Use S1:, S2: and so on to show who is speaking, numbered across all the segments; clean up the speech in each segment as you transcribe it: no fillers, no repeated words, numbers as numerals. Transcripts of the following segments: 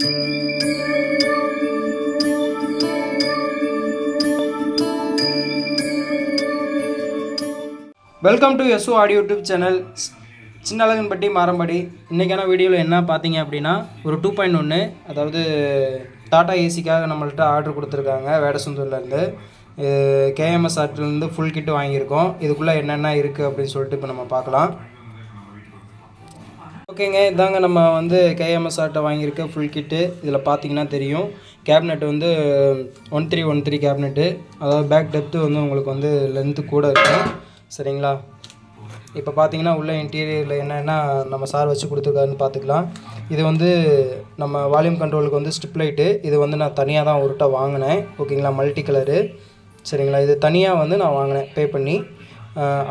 S1: Welcome to SO audio YouTube channel. Chinnazhaganpatti Marampadi. இன்றைக்கான வீடியோவில் என்ன பார்த்தீங்க அப்படின்னா, ஒரு 2.1 அதாவது டாடா ஏசிக்காக நம்மள்கிட்ட ஆர்டர் கொடுத்துருக்காங்க. வேடசந்தூர்லேருந்து கேஎம்எஸ் ஆர்ட்லேருந்து ஃபுல் கிட்டு வாங்கியிருக்கோம். இதுக்குள்ளே என்னென்ன இருக்குது அப்படின்னு சொல்லிட்டு இப்போ நம்ம பார்க்கலாம். ஓகேங்க, இதாங்க நம்ம கேஎம்எஸ் ஆர்ட்டை வாங்கியிருக்க ஃபுல் கிட்டு. இதில் பார்த்தீங்கன்னா தெரியும், கேபினெட் 1313 கேபினெட்டு. அதாவது பேக் டெப்த்து உங்களுக்கு லென்த்து கூட இருக்கும். சரிங்களா? இப்போ பார்த்தீங்கன்னா உள்ள இன்டீரியரில் என்னென்னா நம்ம சார் வச்சு கொடுத்துருக்காருன்னு பார்த்துக்கலாம். இது நம்ம வால்யூம் கண்ட்ரோலுக்கு ஸ்ட்ரிப் லைட்டு. இது நான் தனியாக தான் ஒருட்டா வாங்கினேன். ஓகேங்களா? Multi colour. சரிங்களா? இது தனியாக நான் வாங்கினேன் பே பண்ணி.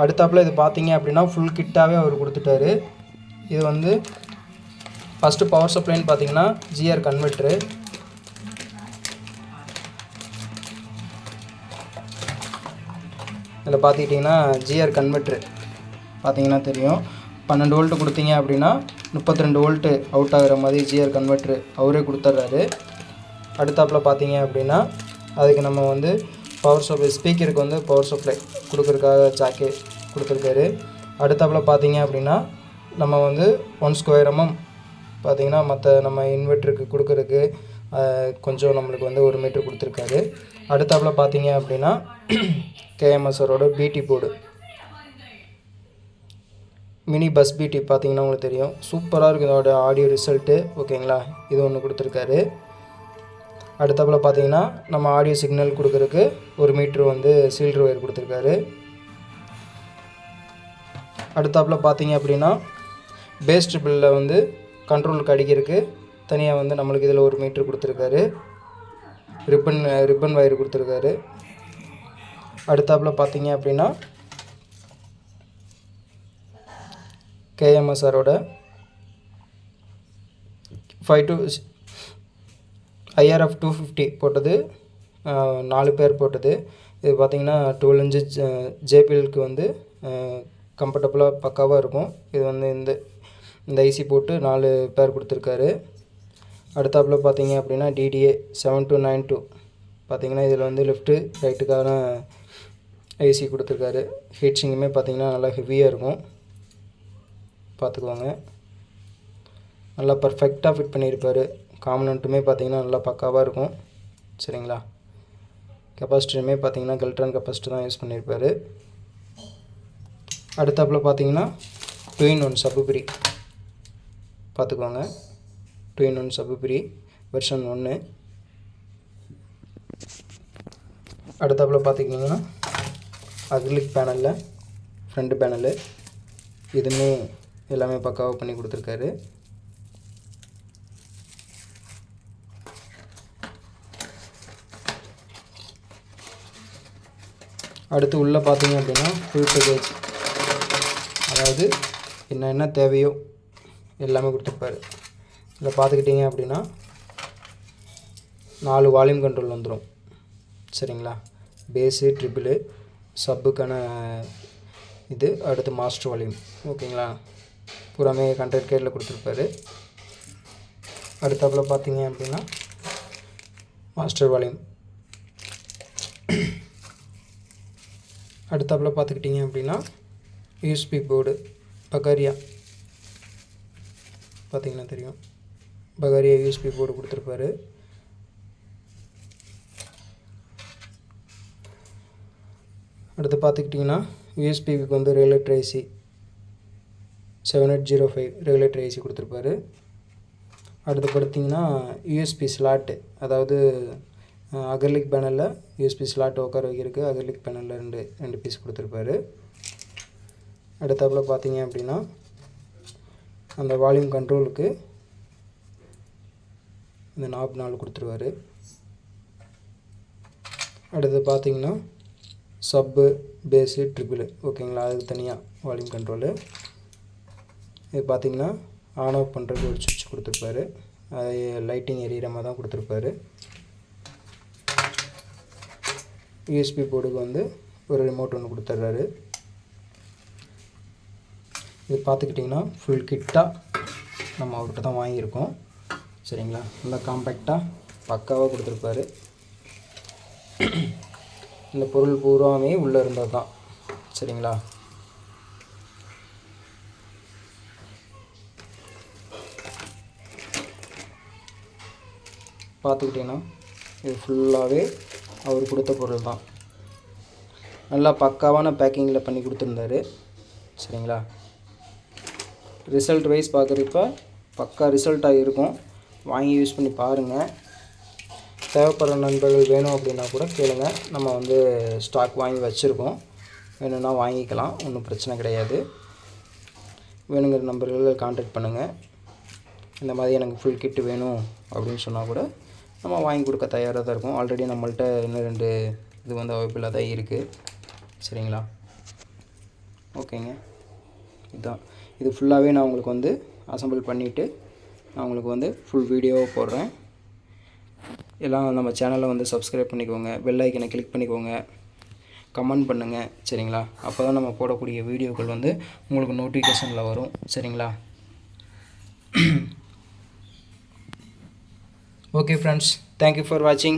S1: அடுத்தாப்பில் இது பார்த்தீங்க அப்படின்னா ஃபுல் கிட்டாகவே அவர் கொடுத்துட்டாரு. இது ஃபஸ்ட்டு பவர் சப்ளைன்னு பார்த்தீங்கன்னா ஜிஆர் கன்வெர்ட்ரு. இதில் பார்த்துக்கிட்டிங்கன்னா ஜிஆர் கன்வெர்ட்ரு பார்த்தீங்கன்னா தெரியும். 12 வோல்ட்டு கொடுத்தீங்க அப்படின்னா 32 வோல்ட்டு அவுட் ஆகிற மாதிரி ஜிஆர் கன்வெர்ட்ரு அவரே கொடுத்துட்றாரு. அடுத்தாப்பில் பார்த்தீங்க அப்படின்னா அதுக்கு நம்ம பவர் சப்ளை, ஸ்பீக்கருக்கு பவர் சப்ளை கொடுக்குறதுக்காக ஜாக்கே கொடுத்துருக்காரு. அடுத்தாப்பில் பார்த்தீங்க அப்படின்னா நம்ம 1 ஸ்கொயர் mm பார்த்திங்கன்னா மற்ற நம்ம இன்வெர்ட்டருக்கு கொடுக்குறதுக்கு கொஞ்சம் நம்மளுக்கு 1 மீட்ரு கொடுத்துருக்காரு. அடுத்தாப்பில் பார்த்தீங்க அப்படின்னா கேஎம்எஸ்ஆரோட பிடி போர்டு, மினி பஸ் பிடி பார்த்தீங்கன்னா உங்களுக்கு தெரியும். சூப்பராக இருக்குது இதோட ஆடியோ ரிசல்ட்டு. ஓகேங்களா? இது ஒன்று கொடுத்துருக்காரு. அடுத்தாப்பில் பார்த்தீங்கன்னா நம்ம ஆடியோ சிக்னல் கொடுக்குறதுக்கு 1 மீட்ரு சீல்ட்ரு ஒயர் கொடுத்துருக்காரு. அடுத்தாப்பில் பார்த்தீங்க அப்படின்னா பேஸ் ட்ரிபிளில் கண்ட்ரோலுக்கு அடிக்கிறதுக்கு தனியாக நம்மளுக்கு இதில் 1 மீட்ரு கொடுத்துருக்காரு. ரிப்பன் வயர் கொடுத்துருக்காரு. அடுத்தாப்பில் பார்த்தீங்க அப்படின்னா கேஎம்எஸ்ஆரோட 5 IRF 250 போட்டது, 4 பேர் போட்டது. இது பார்த்திங்கன்னா 12 inch ஜேபிஎலுக்கு கம்ஃபர்டபுளாக பக்காவாக இருக்கும். இது இந்த ஐசி போட்டு 4 பேர் கொடுத்துருக்காரு. அடுத்தாப்பில் பார்த்தீங்க அப்படின்னா DDA 7292 பார்த்திங்கன்னா இதில் லெஃப்ட்டு ரைட்டுக்கான ஐசி கொடுத்துருக்காரு. ஹீட்ஸிங்குமே பார்த்திங்கன்னா நல்லா ஹெவியாக இருக்கும், பார்த்துக்குவாங்க. நல்லா பர்ஃபெக்டாக ஃபிட் பண்ணியிருப்பார். காம்பனண்ட்டுமே பார்த்திங்கன்னா நல்லா பக்காவாக இருக்கும். சரிங்களா? கெப்பாசிட்டருமே பார்த்திங்கன்னா கெல்ட்ரான் கெப்பாசிட்டர் தான் யூஸ் பண்ணியிருப்பார். அடுத்தாப்பில் பார்த்திங்கன்னா 2-in-1 சப்புபிரி பார்த்துக்குவாங்க. 2-in-1 சப்புபிரி version 1. அடுத்தாப்பில் பார்த்திங்கன்னா அக்ரிலிக் பேனலில் ஃப்ரண்ட் பேனலு இதுவுமே எல்லாமே பக்காவாக பண்ணி கொடுத்துருக்காரு. அடுத்து உள்ளே பார்த்தீங்க அப்படின்னா ஃபுல் பேக்கேஜ், அதாவது என்ன தேவையோ எல்லாமே கொடுத்துருப்பாரு. இதில் பார்த்துக்கிட்டிங்க அப்படின்னா 4 வால்யூம் கண்ட்ரோல் வந்துடும். சரிங்களா? பேஸு, ட்ரிபிளு, சப்புக்கான இது, அடுத்து மாஸ்டர் வால்யூம். ஓகேங்களா? பூராமே 100Kல கொடுத்துருப்பாரு. அடுத்தாப்பில் பார்த்தீங்க அப்படின்னா மாஸ்டர் வால்யூம். அடுத்தாப்பில் பார்த்துக்கிட்டிங்க அப்படின்னா யூஎஸ்பி போர்டு பகாரியா பார்த்திங்கன்னா தெரியும். பகாரியா யூஎஸ்பி போர்டு கொடுத்துருப்பாரு. அடுத்து பார்த்துக்கிட்டிங்கன்னா யூஎஸ்பிக்கு ரெகுலேட்டர் ஐசி 7805 ரெகுலேட்டர் ஐசி கொடுத்துருப்பாரு. அடுத்து பார்த்தீங்கன்னா யூஎஸ்பி ஸ்லாட்டு, அதாவது அகர்லிக் பேனலில் யூஎஸ்பி ஸ்லாட் உட்கார வைக்கிறதுக்கு அகர்லிக் பேனலில் 2 பீஸ் கொடுத்துருப்பாரு. அடுத்தாப்பில் பார்த்தீங்க அப்படின்னா அந்த வால்யூம் கண்ட்ரோலுக்கு இந்த நாப் 4 கொடுத்துருவாரு. அடுத்து பார்த்தீங்கன்னா சப்பு, பேஸு, ட்ரிபிள். ஓகேங்களா? அதுக்கு தனியாக வால்யூம் கண்ட்ரோலு. இது பார்த்திங்கன்னா ஆன் ஆஃப் பண்ணுறதுக்கு ஒரு சுவிட்ச் கொடுத்துருப்பாரு. அது லைட்டிங் எரியிற மாதிரி தான் கொடுத்துருப்பாரு. யூஎஸ்பி போர்டுக்கு ஒரு ரிமோட் ஒன்று கொடுத்துட்றாரு. இது பார்த்துக்கிட்டிங்கன்னா ஃபுல் கிட்டாக நம்ம அவர்கிட்ட தான் வாங்கியிருக்கோம். சரிங்களா. நல்லா காம்பேக்டாக பக்காவாக கொடுத்துருப்பாரு. இந்த பொருள் பூராமே உள்ளே இருந்தால் தான் சரிங்களா. பார்த்துக்கிட்டிங்கன்னா இது ஃபுல்லாகவே அவர் கொடுத்த பொருள் தான். நல்லா பக்காவான பேக்கிங்கில் பண்ணி கொடுத்துருந்தாரு சரிங்களா. ரிசல்ட் வைஸ் பார்க்குறப்ப பக்கா ரிசல்ட்டாக இருக்கும். வாங்கி யூஸ் பண்ணி பாருங்கள். தேவைப்படுற நண்பர்கள் வேணும் அப்படின்னா கூட கேளுங்க. நம்ம வந்து ஸ்டாக் வாங்கி வச்சுருக்கோம். வேணும்னா வாங்கிக்கலாம், ஒன்றும் பிரச்சனை கிடையாது. வேணுங்கிற நம்பர்கள் கான்டாக்ட் பண்ணுங்கள். இந்த மாதிரி எனக்கு ஃபுல் கிட்டு வேணும் அப்படின்னு சொன்னால் கூட நம்ம வாங்கி கொடுக்க தயாராக தான் இருக்கும். ஆல்ரெடி நம்மள்ட்ட இன்னும் 2 இது வந்து அவைலபிளாக தான் இருக்குது சரிங்களா. ஓகேங்க, இதுதான். இது ஃபுல்லாகவே நான் உங்களுக்கு வந்து அசம்பிள் பண்ணிவிட்டு நான் உங்களுக்கு வந்து ஃபுல் வீடியோவை போடுறேன். எல்லாம் நம்ம சேனலை வந்து சப்ஸ்கிரைப் பண்ணிக்கோங்க, பெல் ஐக்கனை கிளிக் பண்ணிக்கோங்க, கமெண்ட் பண்ணுங்கள் சரிங்களா. அப்போ தான் நம்ம போடக்கூடிய வீடியோக்கள் வந்து உங்களுக்கு நோட்டிஃபிகேஷனில் வரும் சரிங்களா. ஓகே ஃப்ரெண்ட்ஸ், தேங்க்யூ ஃபார் வாட்சிங்.